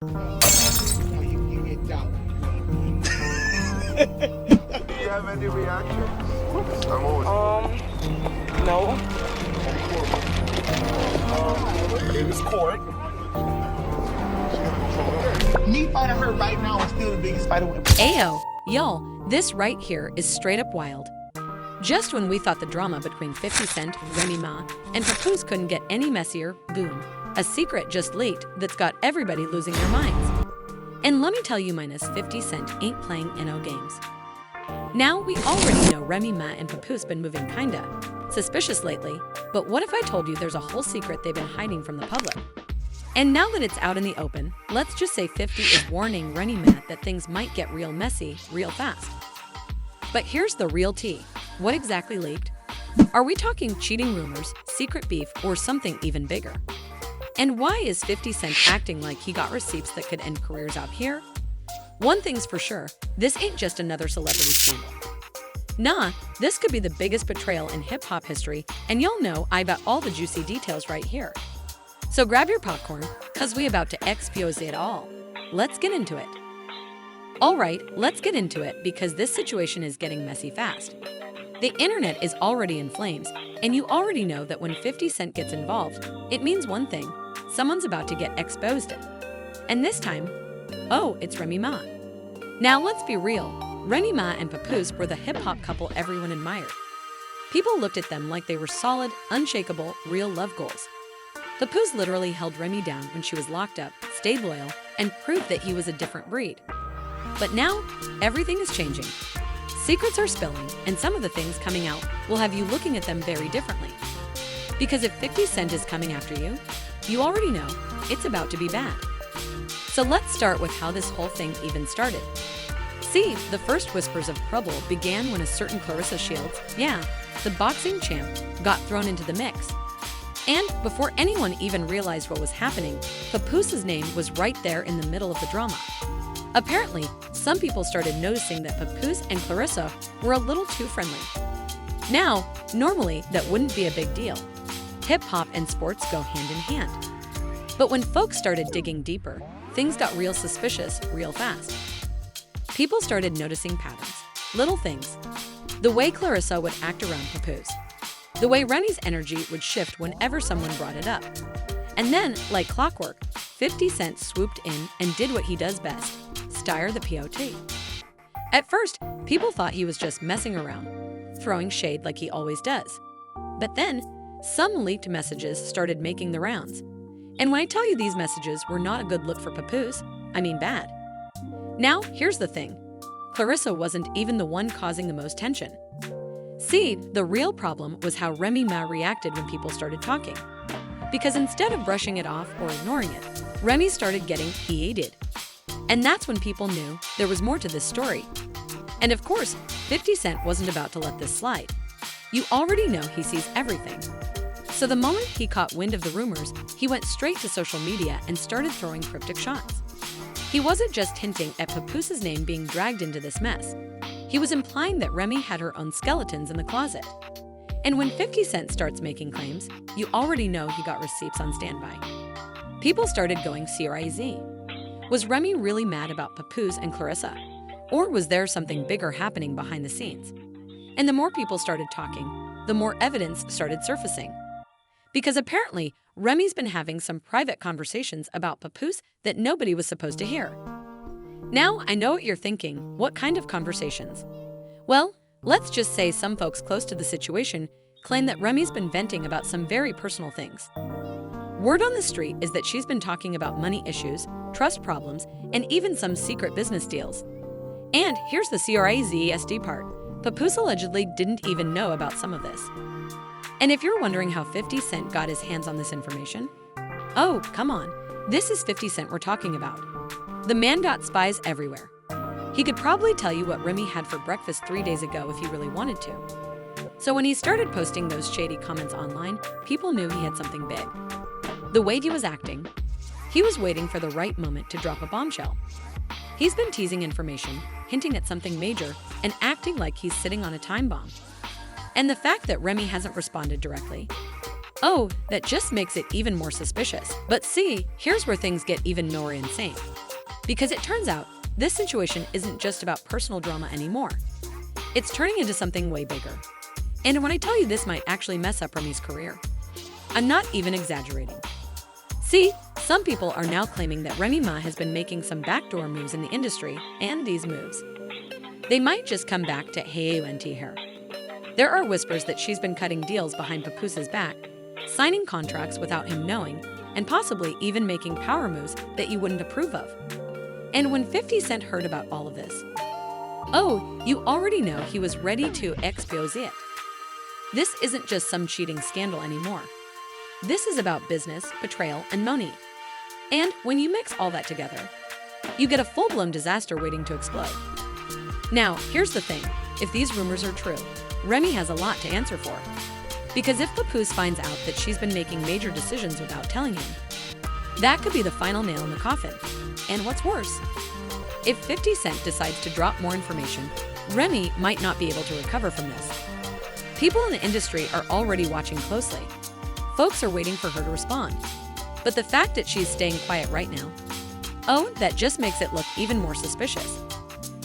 You get doubt. Do you have any reactions? I'm always No. it was court. Me fighting her right now is still the biggest fight. Ayo, y'all, this right here is straight up wild. Just when we thought the drama between 50 Cent, Remy Ma, and Papoose couldn't get any messier, boom, a secret just leaked that's got everybody losing their minds. And let me tell you, minus 50 Cent ain't playing NO games. Now, we already know Remy Ma and Papoose been moving kinda suspicious lately, but what if I told you there's a whole secret they've been hiding from the public? And now that it's out in the open, let's just say 50 is warning Remy Ma that things might get real messy real fast. But here's the real tea. What exactly leaked? Are we talking cheating rumors, secret beef, or something even bigger? And why is 50 Cent acting like he got receipts that could end careers out here? One thing's for sure, this ain't just another celebrity scandal. Nah, this could be the biggest betrayal in hip-hop history, and you'll know I got all the juicy details right here. So grab your popcorn, cause we about to expose it all. Let's get into it. Alright, let's get into it because this situation is getting messy fast. The internet is already in flames, and you already know that when 50 Cent gets involved, it means one thing, someone's about to get exposed. And this time, oh, it's Remy Ma. Now let's be real, Remy Ma and Papoose were the hip-hop couple everyone admired. People looked at them like they were solid, unshakable, real love goals. Papoose literally held Remy down when she was locked up, stayed loyal, and proved that he was a different breed. But now, everything is changing. Secrets are spilling, and some of the things coming out will have you looking at them very differently. Because if 50 Cent is coming after you, you already know it's about to be bad. So let's start with how this whole thing even started. See, the first whispers of trouble began when a certain Clarissa Shields, yeah, the boxing champ, got thrown into the mix. And before anyone even realized what was happening, Papoose's name was right there in the middle of the drama. Apparently, some people started noticing that Papoose and Clarissa were a little too friendly. Now, normally that wouldn't be a big deal. Hip-hop and sports go hand in hand. But when folks started digging deeper, things got real suspicious real fast. People started noticing patterns, little things. The way Clarissa would act around Papoose. The way Remy's energy would shift whenever someone brought it up. And then, like clockwork, 50 Cent swooped in and did what he does best, stir the POT. At first, people thought he was just messing around, throwing shade like he always does. But then, some leaked messages started making the rounds. And when I tell you these messages were not a good look for Papoose, I mean bad. Now, here's the thing. Clarissa wasn't even the one causing the most tension. See, the real problem was how Remy Ma reacted when people started talking. Because instead of brushing it off or ignoring it, Remy started getting heated. And that's when people knew there was more to this story. And of course, 50 Cent wasn't about to let this slide. You already know he sees everything. So the moment he caught wind of the rumors, he went straight to social media and started throwing cryptic shots. He wasn't just hinting at Papoose's name being dragged into this mess. He was implying that Remy had her own skeletons in the closet. And when 50 Cent starts making claims, you already know he got receipts on standby. People started going CRIZ. Was Remy really mad about Papoose and Clarissa? Or was there something bigger happening behind the scenes? And the more people started talking, the more evidence started surfacing. Because apparently, Remy's been having some private conversations about Papoose that nobody was supposed to hear. Now, I know what you're thinking. What kind of conversations? Well, let's just say some folks close to the situation claim that Remy's been venting about some very personal things. Word on the street is that she's been talking about money issues, trust problems, and even some secret business deals. And here's the CRIZSD part. Papoose allegedly didn't even know about some of this. And if you're wondering how 50 Cent got his hands on this information, oh, come on. This is 50 Cent we're talking about. The man got spies everywhere. He could probably tell you what Remy had for breakfast 3 days ago if he really wanted to. So when he started posting those shady comments online, people knew he had something big. The way he was acting, he was waiting for the right moment to drop a bombshell. He's been teasing information, hinting at something major, and acting like he's sitting on a time bomb. And the fact that Remy hasn't responded directly, Oh, that just makes it even more suspicious. But see, here's where things get even more insane. Because it turns out, this situation isn't just about personal drama anymore. It's turning into something way bigger. And when I tell you this might actually mess up Remy's career, I'm not even exaggerating. See, some people are now claiming that Remy Ma has been making some backdoor moves in the industry, and these moves, they might just come back to HUNT her. There are whispers that she's been cutting deals behind Papoose's back, signing contracts without him knowing, and possibly even making power moves that you wouldn't approve of. And when 50 Cent heard about all of this, oh, you already know he was ready to expose it. This isn't just some cheating scandal anymore. This is about business, betrayal, and money. And when you mix all that together, you get a full-blown disaster waiting to explode. Now, here's the thing. If these rumors are true, Remy has a lot to answer for. Because if Papoose finds out that she's been making major decisions without telling him, that could be the final nail in the coffin. And what's worse, if 50 Cent decides to drop more information, Remy might not be able to recover from this. People in the industry are already watching closely. Folks are waiting for her to respond. But the fact that she's staying quiet right now, oh, that just makes it look even more suspicious.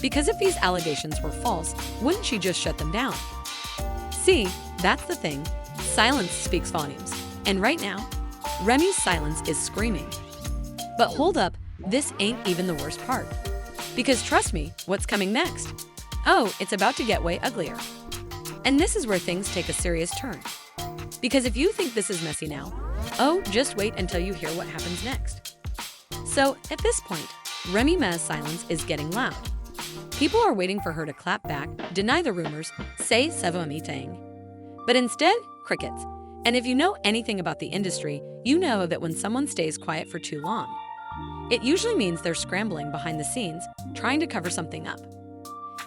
Because if these allegations were false, wouldn't she just shut them down? See, that's the thing. Silence speaks volumes. And right now, Remy's silence is screaming. But hold up, this ain't even the worst part. Because trust me, what's coming next? Oh, it's about to get way uglier. And this is where things take a serious turn. Because if you think this is messy now, oh, just wait until you hear what happens next. So, at this point, Remy Ma's silence is getting loud. People are waiting for her to clap back, deny the rumors, say savamiting. But instead, crickets. And if you know anything about the industry, you know that when someone stays quiet for too long, it usually means they're scrambling behind the scenes, trying to cover something up.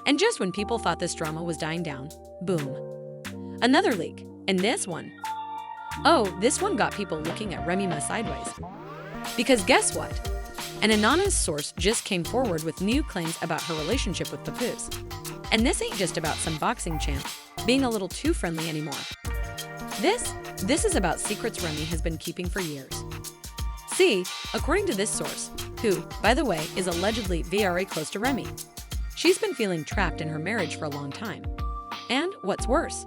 And just when people thought this drama was dying down, boom. Another leak, and this one. Oh, this one got people looking at Remy Ma sideways. Because guess what? An anonymous source just came forward with new claims about her relationship with Papoose. And this ain't just about some boxing champ being a little too friendly anymore. This is about secrets Remy has been keeping for years. See, according to this source, who, by the way, is allegedly very close to Remy, she's been feeling trapped in her marriage for a long time. And what's worse,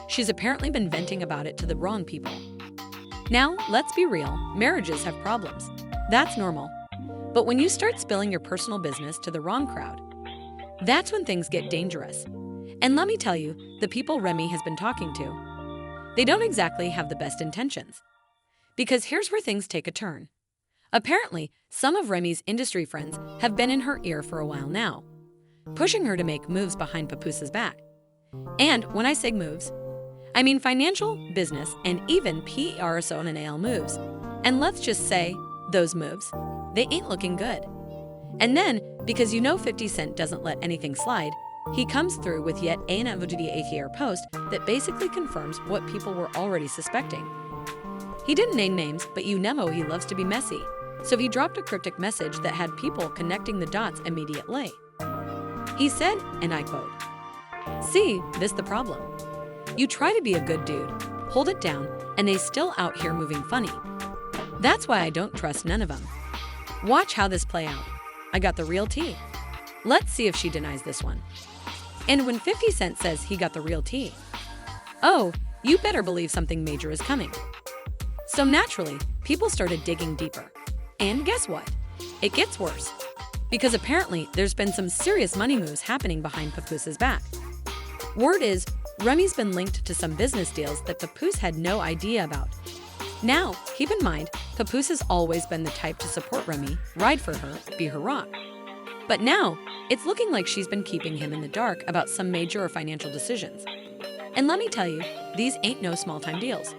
she's apparently been venting about it to the wrong people. Now, let's be real, marriages have problems. That's normal. But when you start spilling your personal business to the wrong crowd, that's when things get dangerous. And let me tell you, the people Remy has been talking to, they don't exactly have the best intentions. Because here's where things take a turn. Apparently, some of Remy's industry friends have been in her ear for a while now, pushing her to make moves behind Papoose's back. And when I say moves, I mean financial, business, and even personal moves. And let's just say, those moves, they ain't looking good. And then, because you know 50 Cent doesn't let anything slide, he comes through with yet another post that basically confirms what people were already suspecting. He didn't name names, but you know he loves to be messy, so he dropped a cryptic message that had people connecting the dots immediately. He said, and I quote, "See, this the problem. You try to be a good dude, hold it down, and they still out here moving funny. That's why I don't trust none of them. Watch how this play out. I got the real tea. Let's see if she denies this one." And when 50 Cent says he got the real tea, oh, you better believe something major is coming. So naturally, people started digging deeper. And guess what? It gets worse. Because apparently, there's been some serious money moves happening behind Papoose's back. Word is, Remy's been linked to some business deals that Papoose had no idea about. Now, keep in mind, Papoose has always been the type to support Remy, ride for her, be her rock. But now, it's looking like she's been keeping him in the dark about some major financial decisions. And let me tell you, these ain't no small-time deals.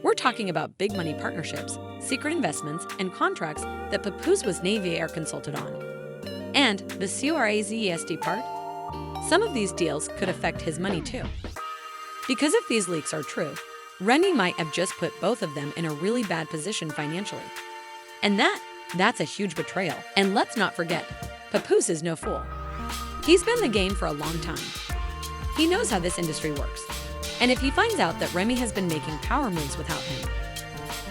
We're talking about big money partnerships, secret investments, and contracts that Papoose was Navy Air consulted on. And the CRAZEST part? Some of these deals could affect his money too. Because if these leaks are true, Remy might have just put both of them in a really bad position financially. And that's a huge betrayal. And let's not forget, Papoose is no fool. He's been in the game for a long time. He knows how this industry works. And if he finds out that Remy has been making power moves without him,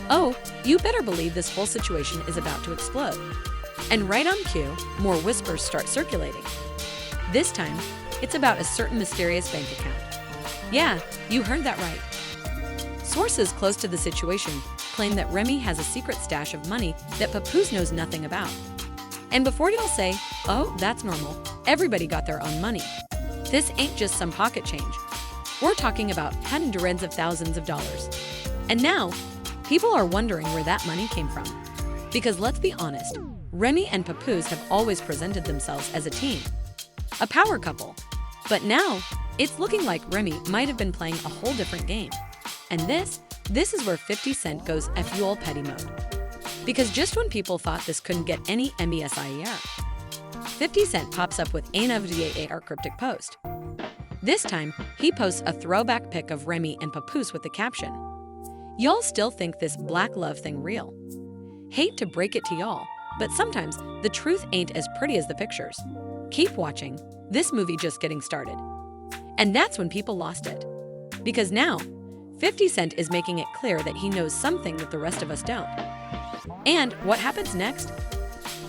oh, you better believe this whole situation is about to explode. And right on cue, more whispers start circulating. This time, it's about a certain mysterious bank account. Yeah, you heard that right. Sources close to the situation claim that Remy has a secret stash of money that Papoose knows nothing about. And before you'll say, oh, that's normal, everybody got their own money. This ain't just some pocket change. We're talking about hundreds of thousands of dollars. And now, people are wondering where that money came from. Because let's be honest, Remy and Papoose have always presented themselves as a team, a power couple. But now, it's looking like Remy might have been playing a whole different game. And this is where 50 Cent goes FUL petty mode. Because just when people thought this couldn't get any MBSIER, 50 Cent pops up with an NUDS cryptic post. This time, he posts a throwback pic of Remy and Papoose with the caption, "Y'all still think this black love thing real? Hate to break it to y'all, but sometimes the truth ain't as pretty as the pictures. Keep watching, this movie just getting started." And that's when people lost it. Because now, 50 Cent is making it clear that he knows something that the rest of us don't. And what happens next?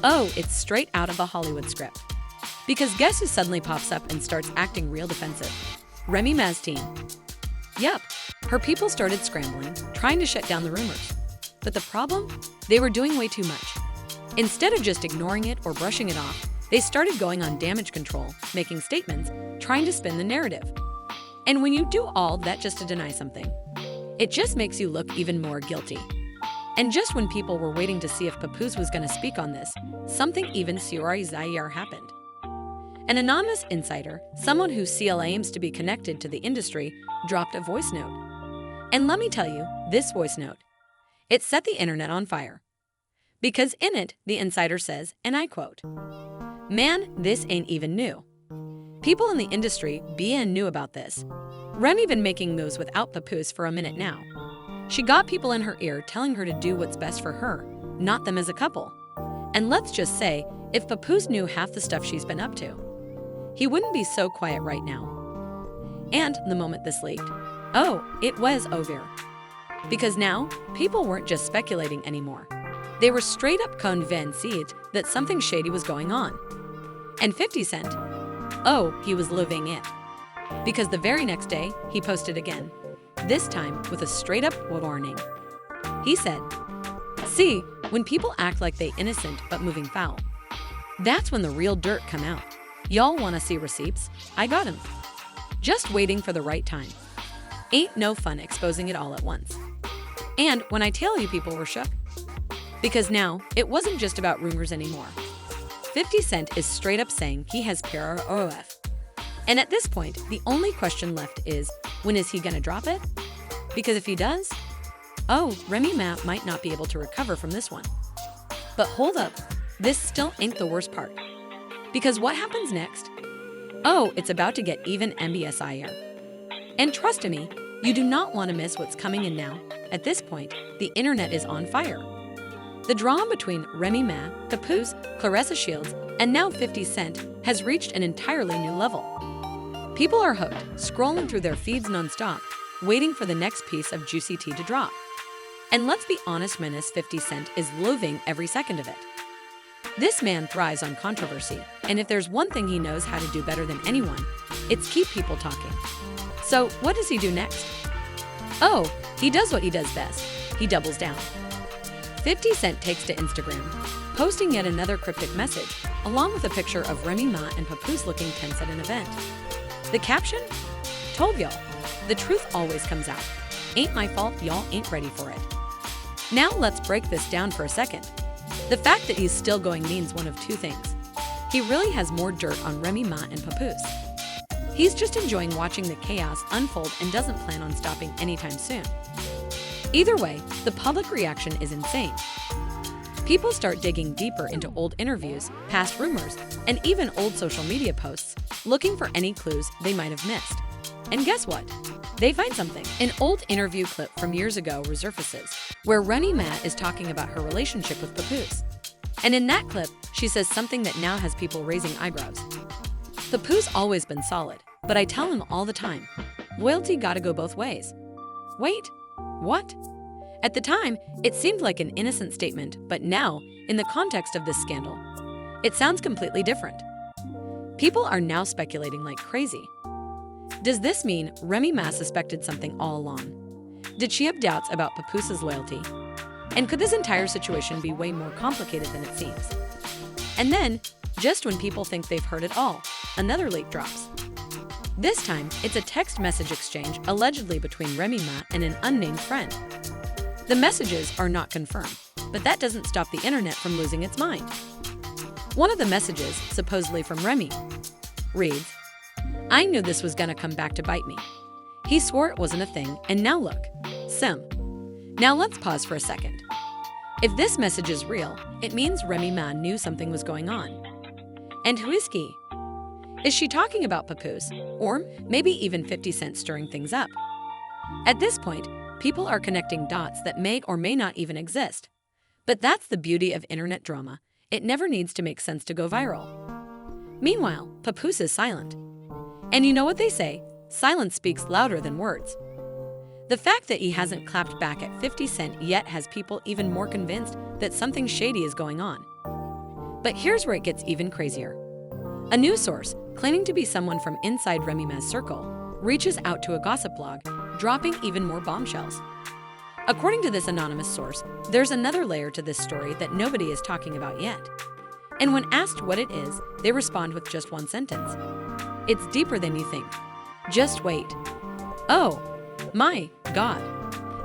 Oh, it's straight out of a Hollywood script. Because guess who suddenly pops up and starts acting real defensive? Remy Ma's team. Yup, her people started scrambling, trying to shut down the rumors. But the problem? They were doing way too much. Instead of just ignoring it or brushing it off, they started going on damage control, making statements, trying to spin the narrative. And when you do all that just to deny something, it just makes you look even more guilty. And just when people were waiting to see if Papoose was going to speak on this, something even serious happened. An anonymous insider, someone who aims to be connected to the industry, dropped a voice note. And let me tell you, this voice note, it set the internet on fire. Because in it, the insider says, and I quote, "Man, this ain't even new. People in the industry knew about this. Remy been making moves without Papoose for a minute now. She got people in her ear telling her to do what's best for her, not them as a couple. And let's just say, if Papoose knew half the stuff she's been up to, he wouldn't be so quiet right now." And the moment this leaked, oh, it was over. Because now, people weren't just speculating anymore. They were straight up convinced that something shady was going on. And 50 Cent, oh, he was living it. Because the very next day, he posted again, this time with a straight up warning. He said, "See, when people act like they innocent but moving foul, that's when the real dirt come out. Y'all wanna see receipts? I got 'em. Just waiting for the right time. Ain't no fun exposing it all at once." And when I tell you people were shook, because now it wasn't just about rumors anymore. 50 Cent is straight up saying he has PROF. And at this point, the only question left is, when is he gonna drop it? Because if he does, oh, Remy Ma might not be able to recover from this one. But hold up, this still ain't the worst part. Because what happens next? Oh, it's about to get even MBSIer. And trust me, you do not want to miss what's coming in now. At this point, the internet is on fire. The drama between Remy Ma, Papoose, Clarissa Shields, and now 50 Cent has reached an entirely new level. People are hooked, scrolling through their feeds nonstop, waiting for the next piece of juicy tea to drop. And let's be honest, menace 50 Cent is loathing every second of it. This man thrives on controversy, and if there's one thing he knows how to do better than anyone, it's keep people talking. So what does he do next? Oh, he does what he does best. He doubles down. 50 Cent takes to Instagram, posting yet another cryptic message, along with a picture of Remy Ma and Papoose looking tense at an event. The caption? Told y'all, the truth always comes out. Ain't my fault y'all ain't ready for it. Now let's break this down for a second. The fact that he's still going means one of two things. He really has more dirt on Remy Ma and Papoose. He's just enjoying watching the chaos unfold and doesn't plan on stopping anytime soon. Either way, the public reaction is insane. People start digging deeper into old interviews, past rumors, and even old social media posts, looking for any clues they might have missed. And guess what? They find something. An old interview clip from years ago resurfaces, where Remy Ma is talking about her relationship with Papoose. And in that clip, she says something that now has people raising eyebrows. Papoose always been solid, but I tell him all the time, loyalty gotta go both ways. Wait, what? At the time, it seemed like an innocent statement, but now, in the context of this scandal, it sounds completely different. People are now speculating like crazy. Does this mean Remy Ma suspected something all along? Did she have doubts about Papoose's loyalty? And could this entire situation be way more complicated than it seems? And then, just when people think they've heard it all, another leak drops. This time, it's a text message exchange allegedly between Remy Ma and an unnamed friend. The messages are not confirmed, but that doesn't stop the internet from losing its mind. One of the messages, supposedly from Remy, reads, "I knew this was gonna come back to bite me. He swore it wasn't a thing, and now look. Sim." Now let's pause for a second. If this message is real, it means Remy Ma knew something was going on. And who is he? Is she talking about Papoose, or maybe even 50 Cent stirring things up? At this point, people are connecting dots that may or may not even exist. But that's the beauty of internet drama. It never needs to make sense to go viral. Meanwhile, Papoose is silent. And you know what they say, silence speaks louder than words. The fact that he hasn't clapped back at 50 Cent yet has people even more convinced that something shady is going on. But here's where it gets even crazier. A news source, claiming to be someone from inside Remy Ma's circle, reaches out to a gossip blog, dropping even more bombshells. According to this anonymous source, there's another layer to this story that nobody is talking about yet. And when asked what it is, they respond with just one sentence. It's deeper than you think. Just wait. Oh, my God.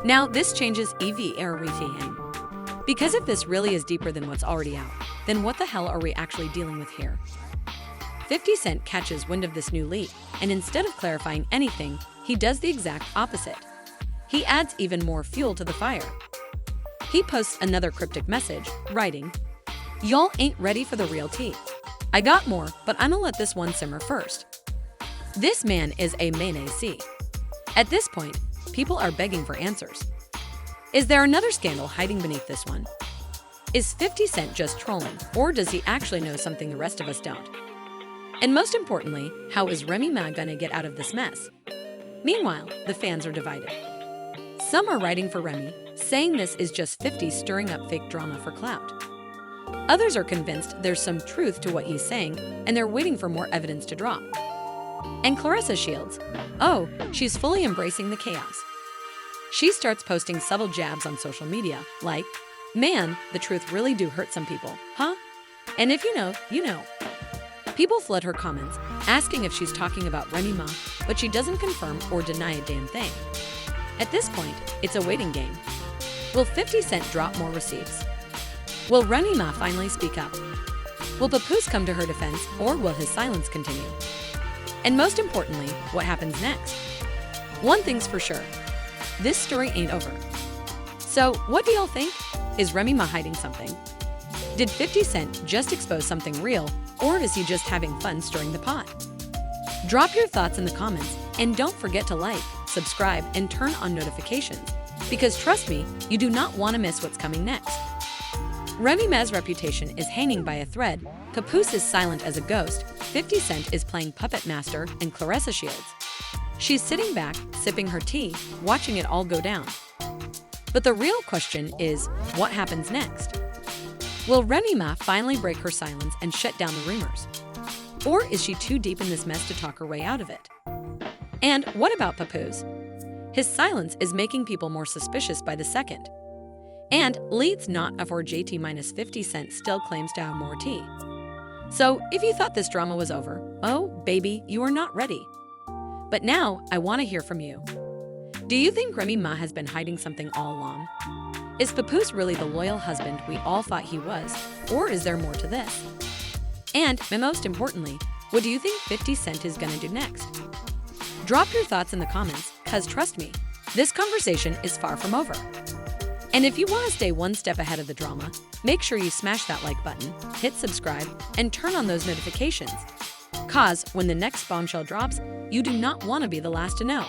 Now this changes everything. Because if this really is deeper than what's already out, then what the hell are we actually dealing with here? 50 Cent catches wind of this new leak, and instead of clarifying anything, he does the exact opposite. He adds even more fuel to the fire. He posts another cryptic message, writing, "Y'all ain't ready for the real tea. I got more, but I'ma let this one simmer first." This man is a mayonnaise. At this point, people are begging for answers. Is there another scandal hiding beneath this one? Is 50 Cent just trolling, or does he actually know something the rest of us don't? And most importantly, how is Remy Ma gonna get out of this mess? Meanwhile, the fans are divided. Some are writing for Remy, saying this is just 50 stirring up fake drama for clout. Others are convinced there's some truth to what he's saying, and they're waiting for more evidence to drop. And Clarissa Shields, oh, she's fully embracing the chaos. She starts posting subtle jabs on social media, like, "Man, the truth really do hurt some people, huh? And if you know, you know." People flood her comments, asking if she's talking about Remy Ma, but she doesn't confirm or deny a damn thing. At this point, it's a waiting game. Will 50 Cent drop more receipts? Will Remy Ma finally speak up? Will Papoose come to her defense, or will his silence continue? And most importantly, what happens next? One thing's for sure, this story ain't over. So, what do y'all think? Is Remy Ma hiding something? Did 50 Cent just expose something real, or is he just having fun stirring the pot? Drop your thoughts in the comments, and don't forget to like, subscribe, and turn on notifications, because trust me, you do not want to miss what's coming next. Remy Ma's reputation is hanging by a thread, Papoose is silent as a ghost, 50 Cent is playing puppet master, and Clarissa Shields. She's sitting back, sipping her tea, watching it all go down. But the real question is, what happens next? Will Remy Ma finally break her silence and shut down the rumors? Or is she too deep in this mess to talk her way out of it? And what about Papoose? His silence is making people more suspicious by the second. And leads not of or JT minus 50 Cent still claims to have more tea. So if you thought this drama was over, oh baby, you are not ready. But now I want to hear from you. Do you think Remy Ma has been hiding something all along? Is Papoose really the loyal husband we all thought he was, or is there more to this? And most importantly, what do you think 50 Cent is gonna do next? Drop your thoughts in the comments, cause trust me, this conversation is far from over. And if you want to stay one step ahead of the drama, make sure you smash that like button, hit subscribe, and turn on those notifications. Cause when the next bombshell drops, you do not want to be the last to know.